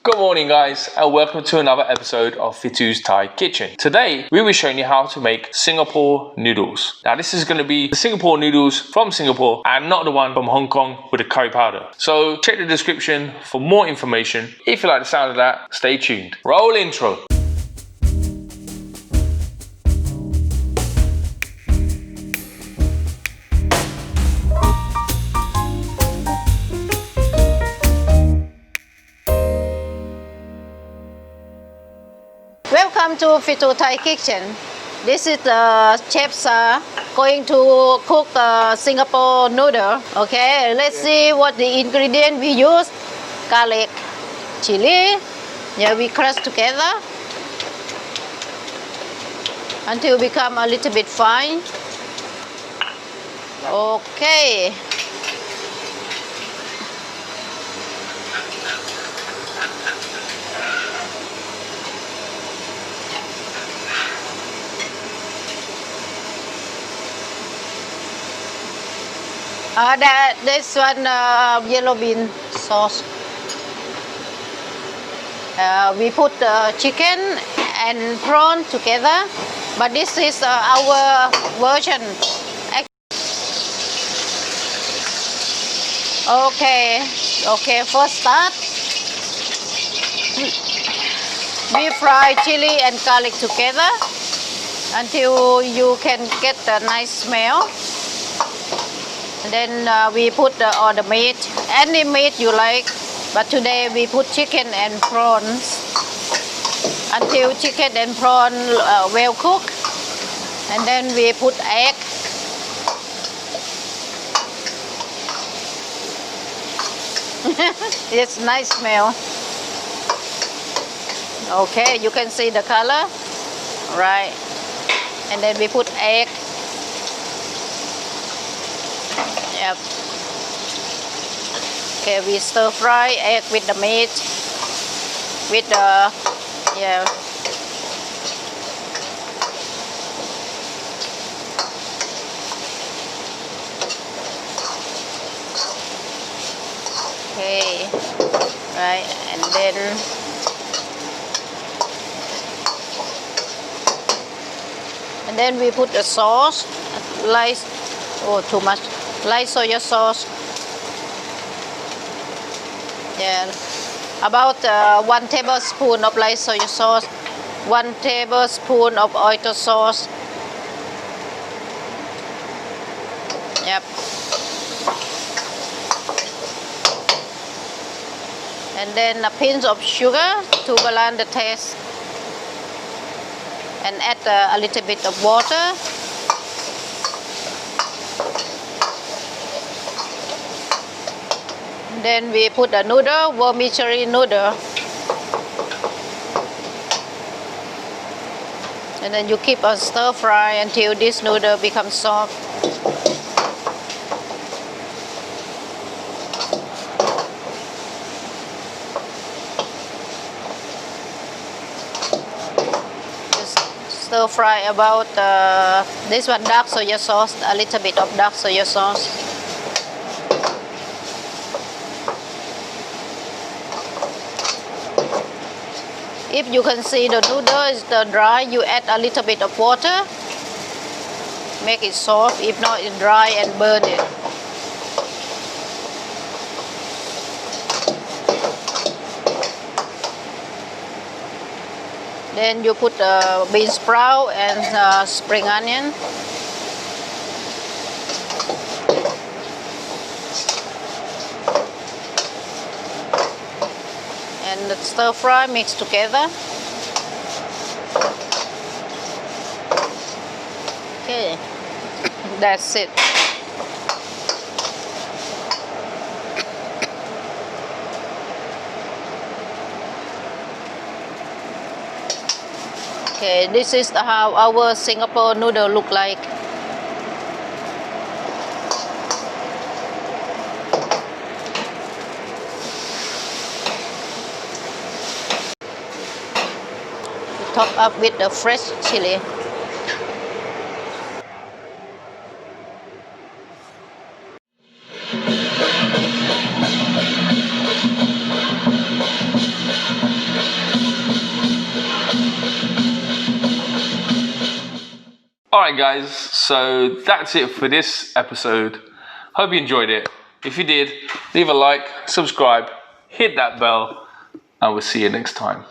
Good morning guys and welcome to another episode of Fitu's Thai Kitchen. Today we will be showing you how to make Singapore noodles. Now this is going to be the Singapore noodles from Singapore and not the one from Hong Kong with the curry powder. So check the description for more information. If you like the sound of that, stay tuned. Roll intro. Welcome to Fitu Thai Kitchen. This is Chef Sar going to cook Singapore noodle. Okay, let's see what the ingredient we use. Garlic, chili. Yeah, we crush together until become a little bit fine. Okay. This one yellow bean sauce. We put chicken and prawn together, but this is our version. Okay. First start. We fry chili and garlic together until you can get a nice smell. Then we put all the meat, any meat you like, but today we put chicken and prawns until chicken and prawn well cooked. And then we put egg. It's nice smell. Okay, you can see the color, right? And then we put egg. Yep. Okay, we stir fry egg with the meat, with the Okay, right, and then we put the sauce, light, too much. Light soy sauce. Yeah, about 1 tablespoon of light soy sauce, 1 tablespoon of oyster sauce. Yep. And then a pinch of sugar to balance the taste. And add a little bit of water. Then we put the noodle, vermicelli noodle. And then you keep on stir fry until this noodle becomes soft. Just stir fry about this one dark soy sauce, a little bit of dark soy sauce. If you can see the noodle is dry, you add a little bit of water, make it soft. If not, it's dry and burn it. Then you put bean sprout and spring onion. And stir fry, mix together. Okay, that's it. Okay, this is how our Singapore noodle look like. Top up with the fresh chili. Alright guys, so that's it for this episode. Hope you enjoyed it. If you did, leave a like, subscribe, hit that bell, and we'll see you next time.